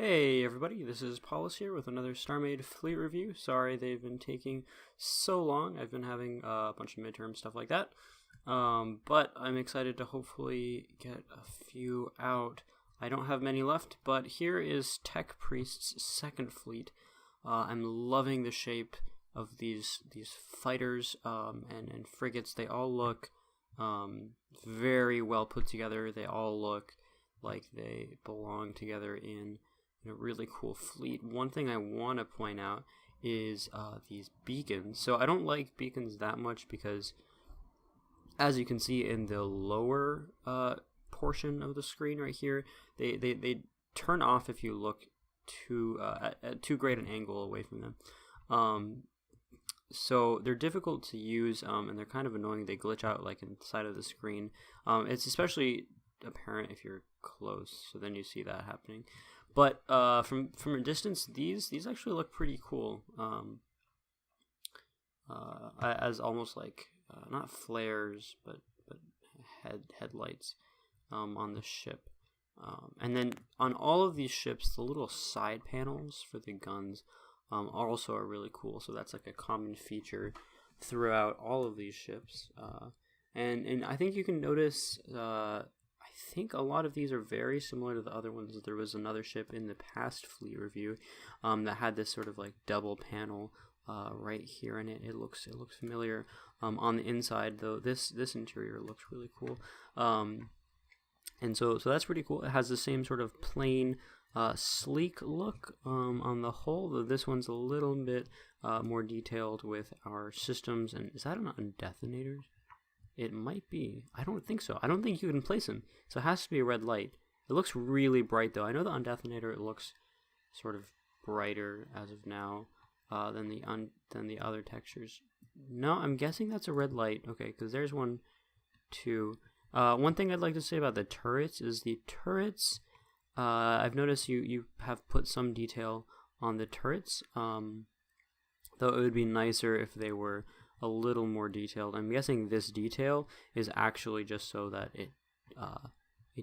Hey everybody, this is Paulus here with another Starmade fleet review. Sorry they've been taking so long. I've been having a bunch of midterm stuff like that. But I'm excited to hopefully get a few out. I don't have many left, but here is TechPriest's second fleet. I'm loving the shape of these fighters and frigates. They all look very well put together. They all look like they belong together in a really cool fleet. One thing I want to point out is these beacons. So I don't like beacons that much because, as you can see in the lower portion of the screen right here, they turn off if you look at too great an angle away from them. So they're difficult to use and they're kind of annoying. They glitch out like inside of the screen. It's especially apparent if you're close, so then you see that happening. But from a distance, these actually look pretty cool. As almost like not flares, but headlights on the ship. And then on all of these ships, the little side panels for the guns also are really cool. So that's like a common feature throughout all of these ships. And I think you can notice. I think a lot of these are very similar to the other ones. There was another ship in the past fleet review that had this sort of like double panel right here in it. It looks familiar. On the inside though, this interior looks really cool. And so that's pretty cool. It has the same sort of plain sleek look on the whole, though this one's a little bit more detailed with our systems. And is that on detonators? It might be. I don't think so. I don't think you can place them. So it has to be a red light. It looks really bright, though. I know that on Detonator it looks sort of brighter as of now than the other textures. No, I'm guessing that's a red light. Okay, because there's one, too. One thing I'd like to say about the turrets is the turrets. I've noticed you have put some detail on the turrets, though it would be nicer if they were a little more detailed. I'm guessing this detail is actually just so that it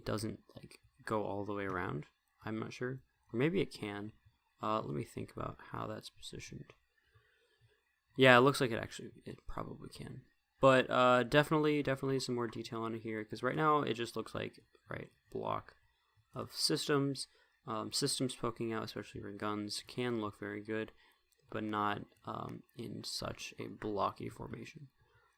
doesn't like go all the way around. I'm not sure, or maybe it can. Let me think about how that's positioned. Yeah, it looks like it probably can, but definitely some more detail on it here, because right now it just looks like block of systems. Systems poking out, especially for guns, can look very good, but not in such a blocky formation.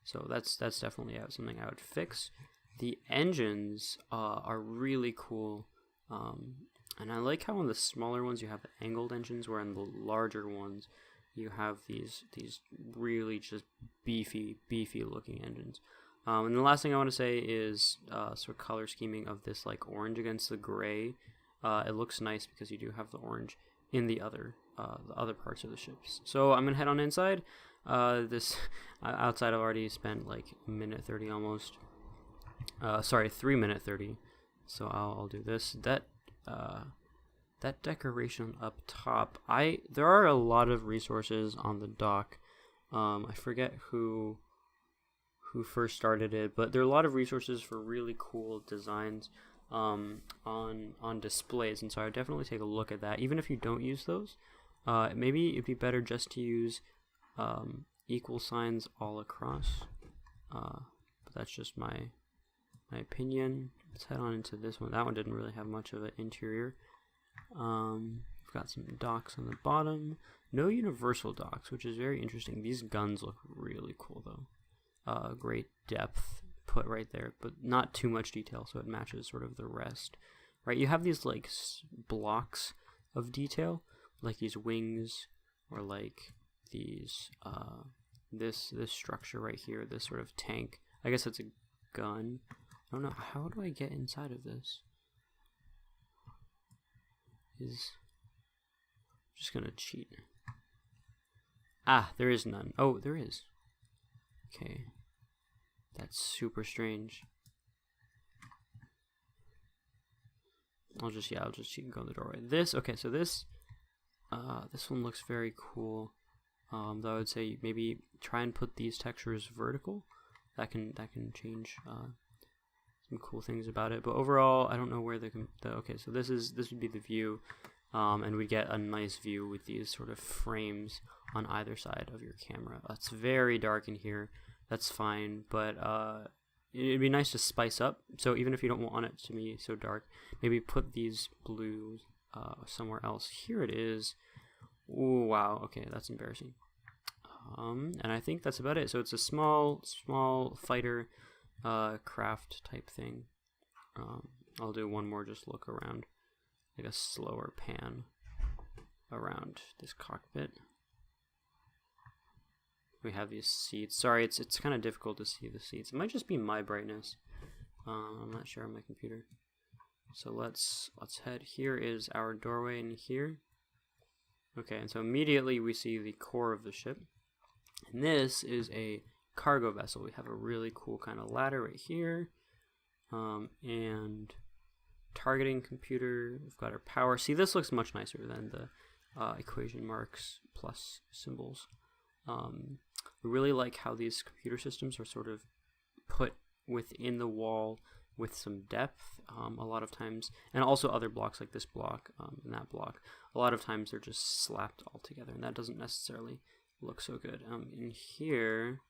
So that's definitely something I would fix. The engines are really cool, and I like how on the smaller ones you have the angled engines, where on the larger ones you have these really just beefy looking engines. And the last thing I want to say is sort of color scheming of this like orange against the gray. It looks nice because you do have the orange in the other parts of the ships. So I'm gonna head on inside. This outside I've already spent like a minute 30 almost. Sorry, 3 minute 30. So I'll do this. That decoration up top. There are a lot of resources on the dock. I forget who first started it, but there are a lot of resources for really cool designs on displays, and so I would definitely take a look at that. Even if you don't use those, maybe it'd be better just to use equal signs all across. But that's just my opinion. Let's head on into this one. That one didn't really have much of an interior. We've got some docks on the bottom. No universal docks, which is very interesting. These guns look really cool though. Great depth put right there, but not too much detail, so it matches sort of the rest. Right, you have these like blocks of detail, like these wings, or like these this structure right here, this sort of tank. I guess it's a gun. I don't know, how do I get inside of this? Just gonna cheat. Ah, there is none. Oh, there is. Okay. That's super strange. I'll just cheat and go in the doorway. So this one looks very cool. Though I would say maybe try and put these textures vertical. That can change some cool things about it. But overall, I don't know where okay, so this would be the view. and we get a nice view with these sort of frames on either side of your camera. It's very dark in here. That's fine, but it'd be nice to spice up. So even if you don't want it to be so dark, maybe put these blues somewhere else. Here it is. Ooh, wow. Okay, that's embarrassing. And I think that's about it. So it's a small fighter craft type thing. I'll do one more just look around, like a slower pan around this cockpit. We have these seats. Sorry, it's kind of difficult to see the seats. It might just be my brightness. I'm not sure on my computer. So let's head. Here is our doorway in here. Okay, and so immediately we see the core of the ship. And this is a cargo vessel. We have a really cool kind of ladder right here. And targeting computer. We've got our power. See, this looks much nicer than the equation marks plus symbols. We really like how these computer systems are sort of put within the wall with some depth a lot of times, and also other blocks like this block and that block. A lot of times they're just slapped all together, and that doesn't necessarily look so good. In here,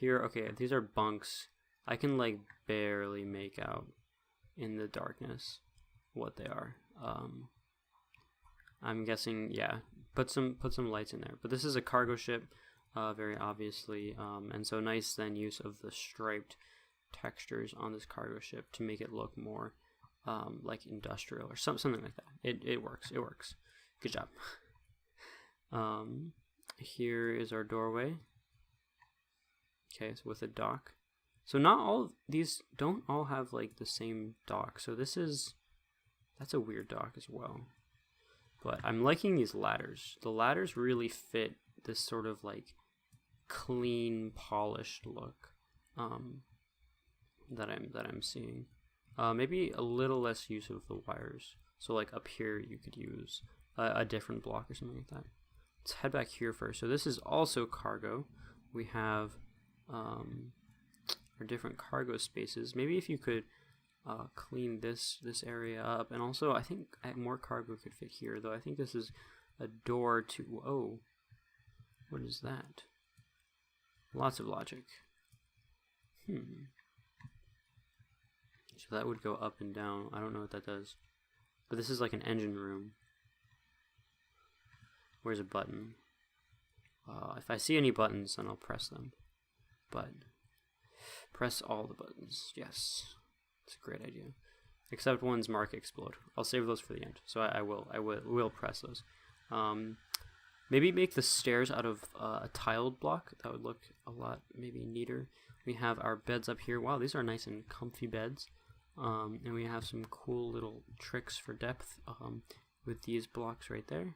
okay, these are bunks. I can like barely make out in the darkness what they are. I'm guessing, yeah, put some lights in there. But this is a cargo ship, very obviously, and so nice then use of the striped textures on this cargo ship to make it look more like industrial or something like that. It works. Good job. Here is our doorway. Okay, so with a dock. So not all of these don't all have like the same dock. So that's a weird dock as well. But I'm liking these ladders. The ladders really fit this sort of like clean, polished look that I'm seeing. Maybe a little less use of the wires. So like up here you could use a different block or something like that. Let's head back here first. So this is also cargo. We have our different cargo spaces. Maybe if you could clean this area up, and also I think more cargo could fit here, though I think this is a door to, whoa, what is that? Lots of logic. So that would go up and down. I don't know what that does, but this is like an engine room. Where's a button? If I see any buttons, then I'll press them, but press all the buttons. Yes. It's a great idea. Except one's mark explode. I'll save those for the end. So I will press those. Maybe make the stairs out of a tiled block. That would look a lot maybe neater. We have our beds up here. Wow, these are nice and comfy beds. And we have some cool little tricks for depth with these blocks right there.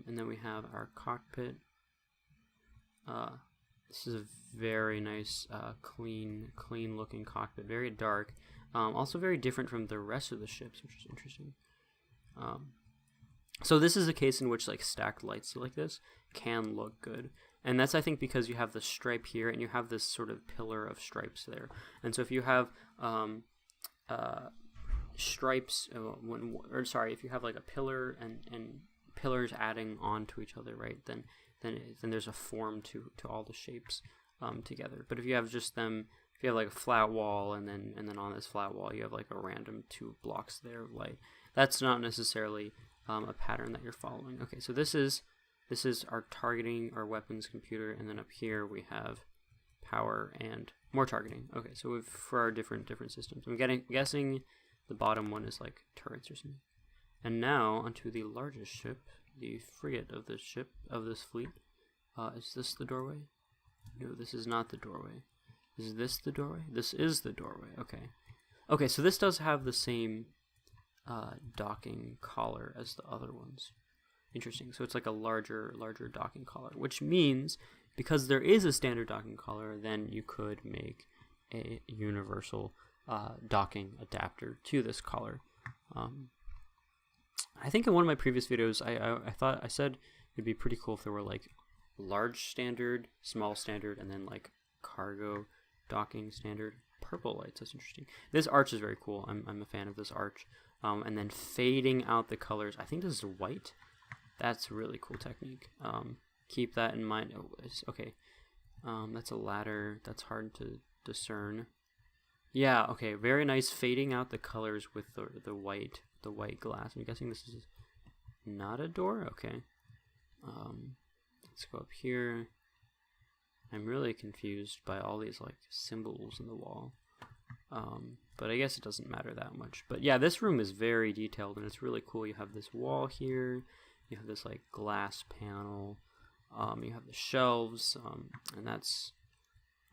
And then we have our cockpit. This is a very nice, clean looking cockpit. Very dark. Also very different from the rest of the ships, which is interesting. So this is a case in which like stacked lights like this can look good. And that's, I think, because you have the stripe here and you have this sort of pillar of stripes there. And so if you have stripes, if you have like a pillar and pillars adding onto each other, right, then there's a form to all the shapes together. But if you have just them, if you have like a flat wall and then on this flat wall you have like a random 2 blocks there of light, that's not necessarily a pattern that you're following. Okay, so this is our targeting, our weapons computer, and then up here we have power and more targeting. Okay, so for our different systems, I'm guessing the bottom one is like turrets or something. And now onto the largest ship, the frigate of this ship, of this fleet. Is this the doorway? No, this is not the doorway. Is this the doorway? This is the doorway. Okay. Okay, so this does have the same docking collar as the other ones. Interesting. So it's like a larger docking collar, which means because there is a standard docking collar, then you could make a universal docking adapter to this collar. I think in one of my previous videos, I said it'd be pretty cool if there were like large standard, small standard, and then like cargo docking standard. Purple lights, that's interesting. This arch is very cool. I'm a fan of this arch. and then fading out the colors. I think this is white. That's a really cool technique. Keep that in mind. Oh, okay. That's a ladder. That's hard to discern. Yeah, okay. Very nice fading out the colors with the white glass. I'm guessing this is not a door? Okay. Let's go up here. I'm really confused by all these like symbols in the wall. But I guess it doesn't matter that much. But yeah, this room is very detailed and it's really cool. You have this wall here. You have this like glass panel. You have the shelves, and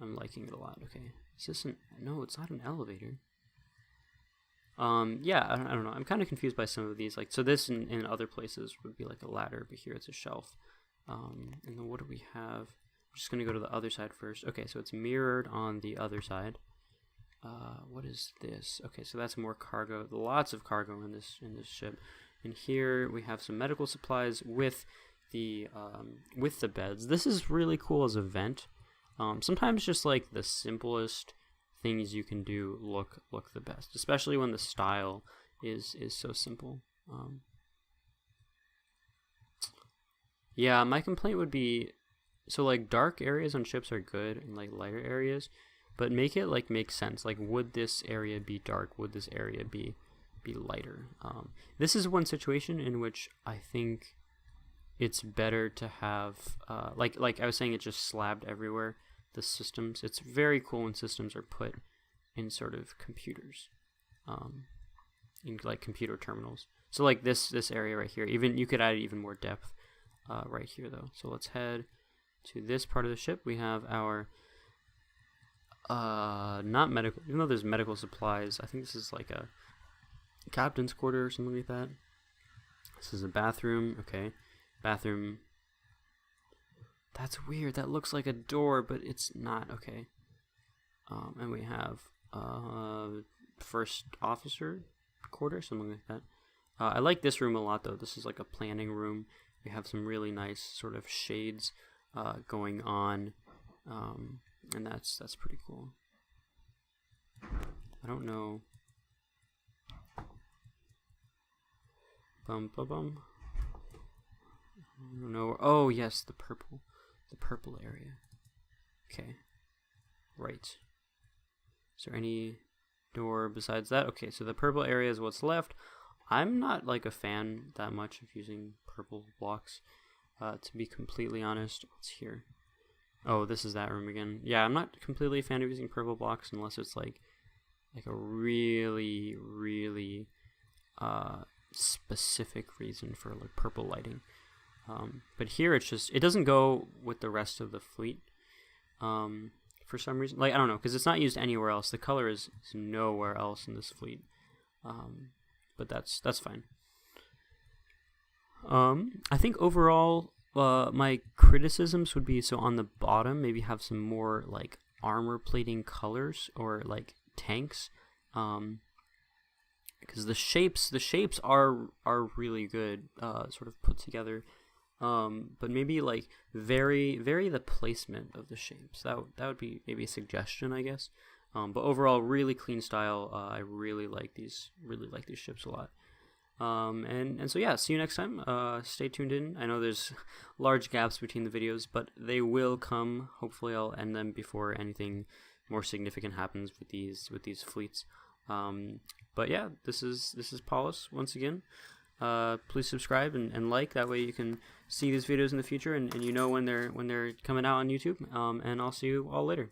I'm liking it a lot. Okay, is this no, it's not an elevator. Yeah, I don't know. I'm kind of confused by some of these. Like, so this in other places would be like a ladder, but here it's a shelf. And then what do we have? I'm just gonna go to the other side first. Okay, so it's mirrored on the other side. What is this? Okay, so that's more cargo. Lots of cargo in this ship. And here we have some medical supplies with the beds. This is really cool as a vent. Sometimes just like the simplest things you can do look the best, especially when the style is so simple. Yeah, my complaint would be, so like dark areas on ships are good and like lighter areas, but make it like make sense. Like, would this area be dark? Would this area be lighter? This is one situation in which I think it's better to have like I was saying, it just slabbed everywhere. The systems, it's very cool when systems are put in sort of computers, in like computer terminals. So like this area right here, even you could add even more depth right here though. So let's head to this part of the ship. We have our not medical, even though there's medical supplies. I think this is like a captain's quarter or something like that. This is a bathroom. Okay, bathroom. That's weird. That looks like a door, but it's not. Okay. And we have first officer quarter, something like that. I like this room a lot, though. This is like a planning room. We have some really nice sort of shades going on, and that's pretty cool. I don't know. Bum bum bum. I don't know. Oh yes, the purple area. Okay, right. Is there any door besides that? Okay, so the purple area is what's left. I'm not like a fan that much of using purple blocks, to be completely honest. What's here? Oh, this is that room again. Yeah, I'm not completely a fan of using purple blocks unless it's like a really specific reason for like purple lighting. But here it's just, it doesn't go with the rest of the fleet for some reason. Like, I don't know, because it's not used anywhere else. The color is nowhere else in this fleet. But that's fine. I think overall, my criticisms would be, so on the bottom, maybe have some more like armor plating colors or like tanks. Because the shapes are really good, sort of put together. But maybe like vary the placement of the shapes. That would be maybe a suggestion, I guess. But overall, really clean style. I really like these ships a lot. And so yeah, see you next time. Stay tuned in. I know there's large gaps between the videos, but they will come. Hopefully, I'll end them before anything more significant happens with these fleets. But yeah, this is Paulus once again. Please subscribe and like. That way you can see these videos in the future and you know when they're coming out on YouTube. And I'll see you all later.